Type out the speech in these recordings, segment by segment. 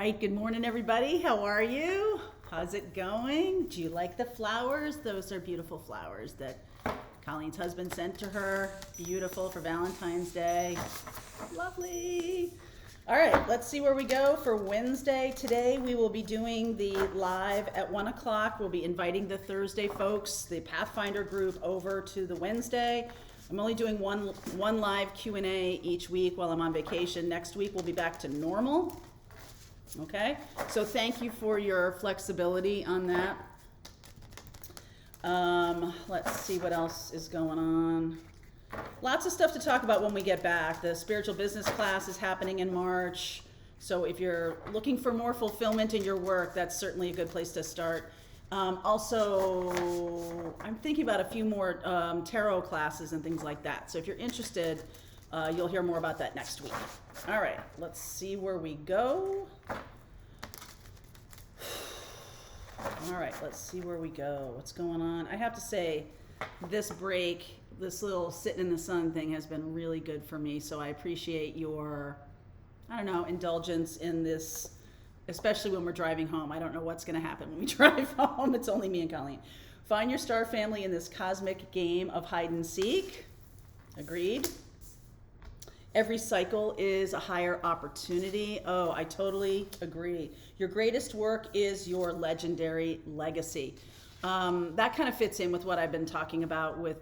right, good morning, everybody. How are you? How's it going? Do you like the flowers? Those are beautiful flowers that Colleen's husband sent to her. Beautiful for Valentine's Day. Lovely. All right, let's see where we go for Wednesday. Today we will be doing the live at 1 o'clock. We'll be inviting the Thursday folks, the Pathfinder group, over to the Wednesday. I'm only doing one live Q&A each week while I'm on vacation. Next week we'll be back to normal. Okay, so thank you for your flexibility on that. Let's see what else is going on. Lots of stuff to talk about when we get back. The spiritual business class is happening in March. So if you're looking for more fulfillment in your work, that's certainly a good place to start. Also, I'm thinking about a few more tarot classes and things like that. So if you're interested, you'll hear more about that next week. All right, let's see where we go. All right, let's see where we go. What's going on? I have to say, this break, this little sitting in the sun thing has been really good for me. So I appreciate your, indulgence in this, especially when we're driving home. I don't know what's going to happen when we drive home. It's only me and Colleen. Find your star family in this cosmic game of hide and seek. Agreed. Every cycle is a higher opportunity. Oh, I totally agree. Your greatest work is your legendary legacy. That kind of fits in with what I've been talking about with,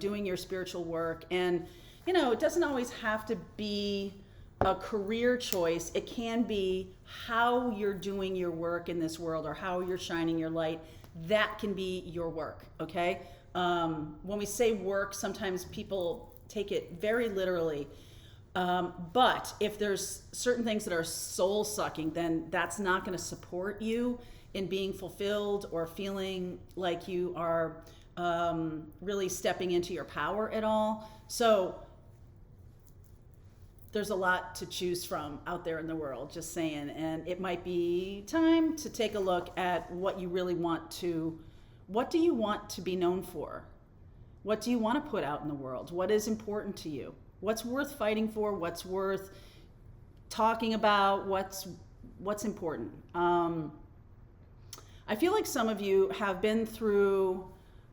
doing your spiritual work. And, it doesn't always have to be a career choice. It can be how you're doing your work in this world or how you're shining your light. That can be your work, okay? When we say work, sometimes people take it very literally. But if there's certain things that are soul sucking, then that's not going to support you in being fulfilled or feeling like you are really stepping into your power at all. So there's a lot to choose from out there in the world, just saying. And it might be time to take a look at what you really want to, what do you want to be known for? What do you want to put out in the world? What is important to you? What's worth fighting for? What's worth talking about? What's important? I feel like some of you have been through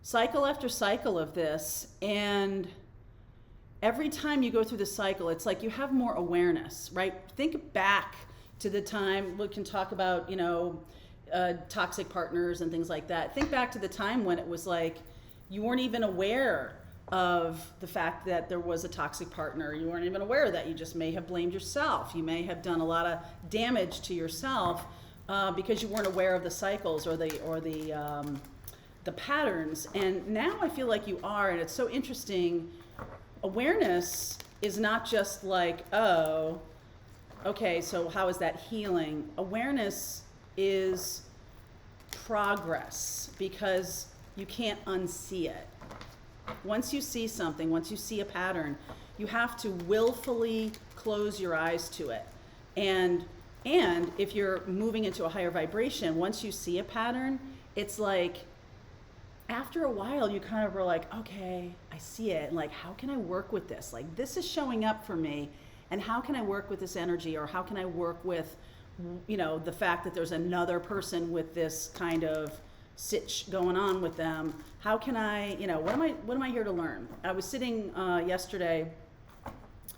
cycle after cycle of this, and every time you go through the cycle, it's like you have more awareness, right? Think back to the time, we can talk about, toxic partners and things like that. Think back to the time when it was like you weren't even aware of the fact that there was a toxic partner. You weren't even aware of that. You just may have blamed yourself. You may have done a lot of damage to yourself because you weren't aware of the cycles or the patterns. And now I feel like you are, and it's so interesting. Awareness is not just like, oh, okay, so how is that healing? Awareness is progress because you can't unsee it. Once you see something, once you see a pattern, you have to willfully close your eyes to it. And if you're moving into a higher vibration, once you see a pattern, it's like, after a while, you kind of are like, okay, I see it. And like, how can I work with this? Like, this is showing up for me. And how can I work with this energy? Or how can I work with, the fact that there's another person with this kind of sitch going on with them? How can I, what am I here to learn? I was sitting yesterday,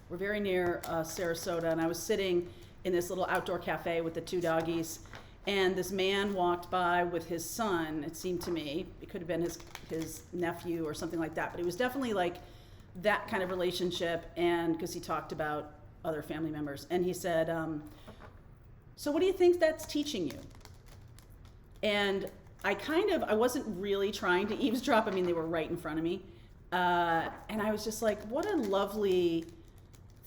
we're very near Sarasota, and I was sitting in this little outdoor cafe with the two doggies, and this man walked by with his son, it seemed to me. It could have been his nephew or something like that, but it was definitely like that kind of relationship, and because he talked about other family members. And he said, so what do you think that's teaching you? And I wasn't really trying to eavesdrop. I mean, they were right in front of me. And I was just like, what a lovely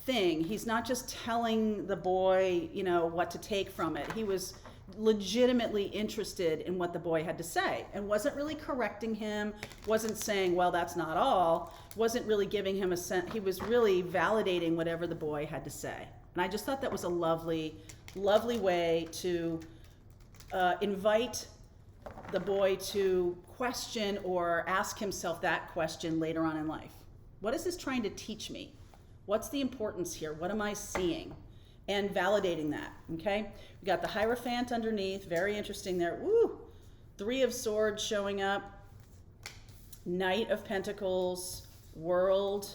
thing. He's not just telling the boy, what to take from it. He was legitimately interested in what the boy had to say and wasn't really correcting him, wasn't saying, well, that's not all, wasn't really giving him a sense. He was really validating whatever the boy had to say. And I just thought that was a lovely, lovely way to invite the boy to question or ask himself that question later on in life. What is this trying to teach me? What's the importance here? What am I seeing? and validating that, okay? We got the Hierophant underneath, very interesting there. Woo! Three of Swords showing up, Knight of Pentacles, World,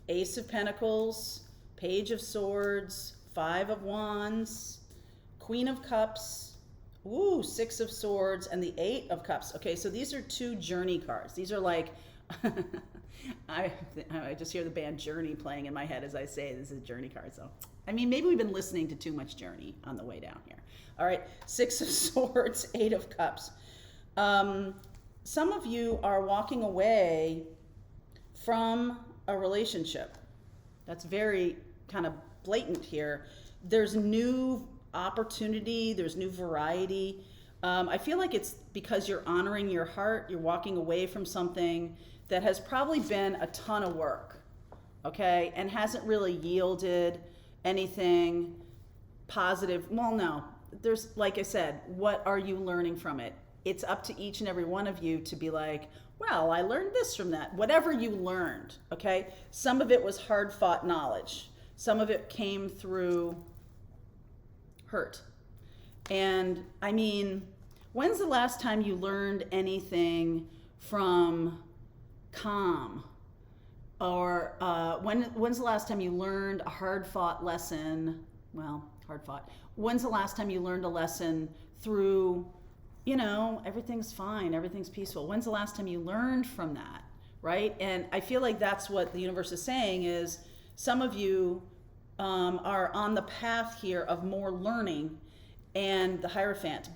Ace of Pentacles, Page of Swords, Five of Wands, Queen of Cups, ooh, Six of Swords, and the Eight of Cups. Okay, so these are two journey cards. These are like, I just hear the band Journey playing in my head as I say this is a journey card. So, I mean, maybe we've been listening to too much Journey on the way down here. All right, Six of Swords, Eight of Cups. Some of you are walking away from a relationship. That's very kind of blatant here. There's new opportunity, there's new variety. I feel like it's because you're honoring your heart, you're walking away from something that has probably been a ton of work, okay, and hasn't really yielded anything positive. Well, no, there's, like I said, what are you learning from it? It's up to each and every one of you to be like, well, I learned this from that. Whatever you learned, okay? Some of it was hard-fought knowledge. Some of it came through hurt. And I mean, when's the last time you learned anything from calm? Or when's the last time you learned a hard-fought lesson? Well, hard-fought. When's the last time you learned a lesson through, you know, everything's fine, everything's peaceful? When's the last time you learned from that, right? And I feel like that's what the universe is saying is some of you are on the path here of more learning, and the Hierophant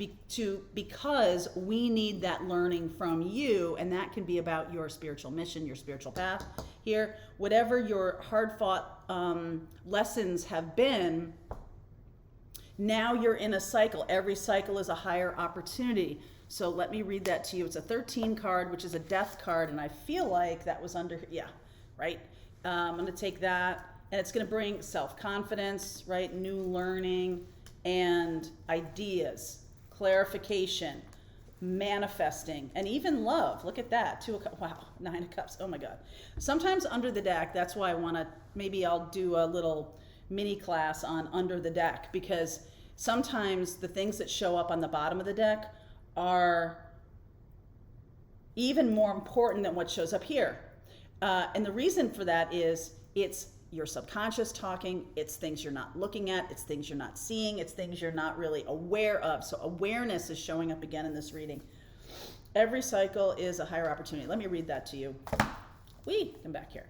because we need that learning from you, and that can be about your spiritual mission, your spiritual path here. Whatever your hard-fought lessons have been, now you're in a cycle. Every cycle is a higher opportunity. So let me read that to you. It's a 13 card, which is a death card, and I feel like that was under, yeah, right? I'm going to take that, and it's going to bring self-confidence, right? New learning and ideas, clarification, manifesting, and even love. Look at that. Wow, Nine of Cups. Oh my God. Sometimes under the deck, that's why I want to, maybe I'll do a little mini class on under the deck, because sometimes the things that show up on the bottom of the deck are even more important than what shows up here. And the reason for that is it's your subconscious talking, it's things you're not looking at, it's things you're not seeing, it's things you're not really aware of. So awareness is showing up again in this reading. Every cycle is a higher opportunity. Let me read that to you. Come back here.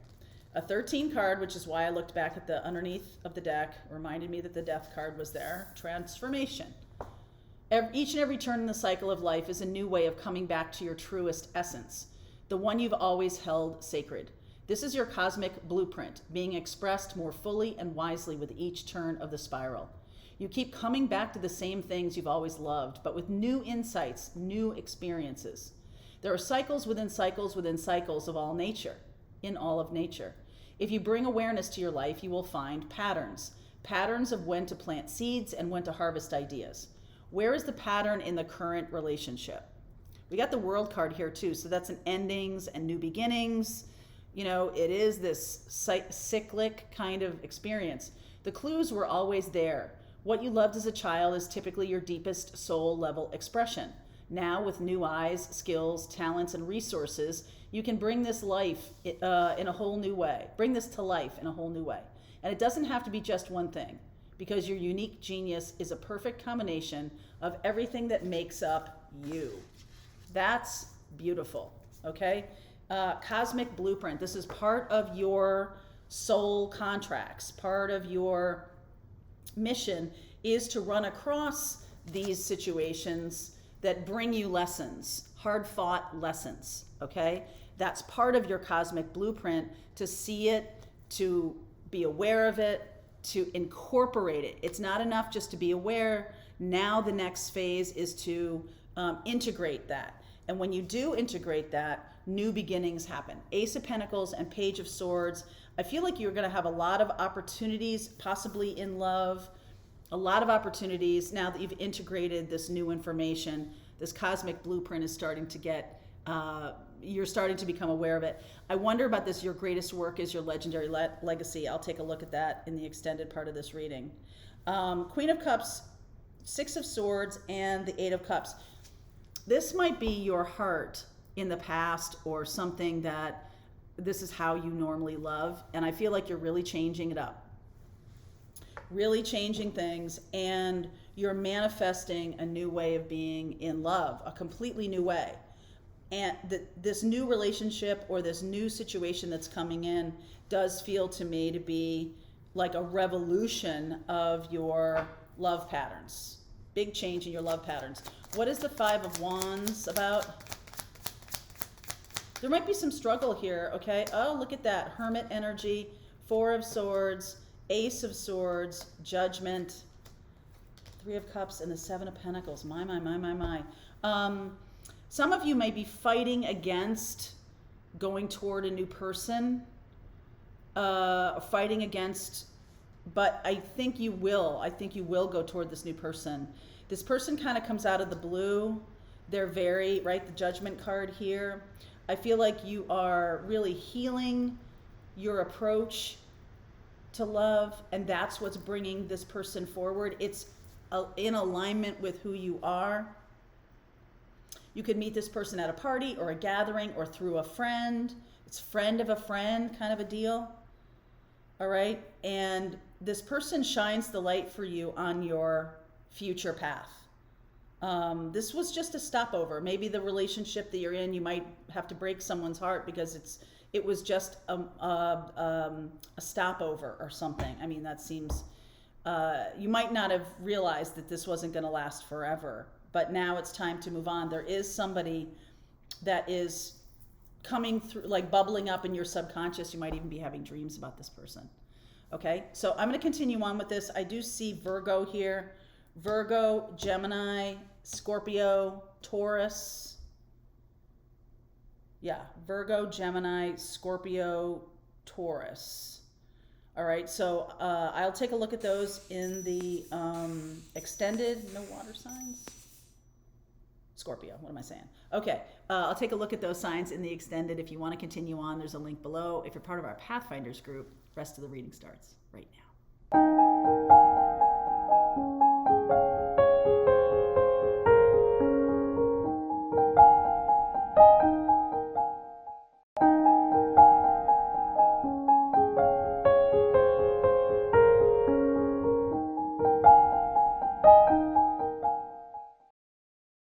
A 13 card, which is why I looked back at the underneath of the deck, reminded me that the death card was there. Transformation. Each and every turn in the cycle of life is a new way of coming back to your truest essence, the one you've always held sacred. This is your cosmic blueprint, being expressed more fully and wisely with each turn of the spiral. You keep coming back to the same things you've always loved, but with new insights, new experiences. There are cycles within cycles within cycles of all nature, in all of nature. If you bring awareness to your life, you will find patterns of when to plant seeds and when to harvest ideas. Where is the pattern in the current relationship? We got the World card here too, so that's an endings and new beginnings. You know, it is this cyclic kind of experience. The clues were always there. What you loved as a child is typically your deepest soul level expression. Now, with new eyes, skills, talents, and resources, you can bring this life in a whole new way. Bring this to life in a whole new way. And it doesn't have to be just one thing, because your unique genius is a perfect combination of everything that makes up you. That's beautiful, okay? Cosmic blueprint. This is part of your soul contracts. Part of your mission is to run across these situations that bring you lessons, hard-fought lessons, okay? That's part of your cosmic blueprint, to see it, to be aware of it, to incorporate it. It's not enough just to be aware. Now the next phase is to integrate that. And when you do integrate that, new beginnings happen. Ace of Pentacles and Page of Swords. I feel like you're going to have a lot of opportunities, possibly in love, a lot of opportunities now that you've integrated this new information. This cosmic blueprint is starting to get you're starting to become aware of it. I wonder about this. Your greatest work is your legendary legacy. I'll take a look at that in the extended part of this reading. Queen of Cups, Six of Swords, and the Eight of Cups. This might be your heart in the past, or something that this is how you normally love. And I feel like you're really changing it up. Really changing things, and you're manifesting a new way of being in love, a completely new way. And this new relationship or this new situation that's coming in does feel to me to be like a revolution of your love patterns. Big change in your love patterns. What is the Five of Wands about? There might be some struggle here, okay? Oh, look at that. Hermit energy, Four of Swords, Ace of Swords, Judgment, Three of Cups, and the Seven of Pentacles. My. Some of you may be fighting against going toward a new person, fighting against, but I think you will. I think you will go toward this new person. This person kind of comes out of the blue. They're very, right, the Judgment card here. I feel like you are really healing your approach to love, and that's what's bringing this person forward. It's in alignment with who you are. You could meet this person at a party or a gathering or through a friend. It's friend of a friend kind of a deal. All right? And this person shines the light for you on your future path. This was just a stopover. Maybe the relationship that you're in, you might have to break someone's heart because it was just a stopover or something. I mean, that seems, you might not have realized that this wasn't going to last forever, but now it's time to move on. There is somebody that is coming through, like bubbling up in your subconscious. You might even be having dreams about this person. Okay, so I'm going to continue on with this. I do see Virgo here. Virgo, Gemini, Scorpio, Taurus. Yeah, Virgo, Gemini, Scorpio, Taurus. All right, so I'll take a look at those in the extended. No water signs? Scorpio, what am I saying? Okay, I'll take a look at those signs in the extended. If you want to continue on, there's a link below. If you're part of our Pathfinders group, rest of the reading starts right now.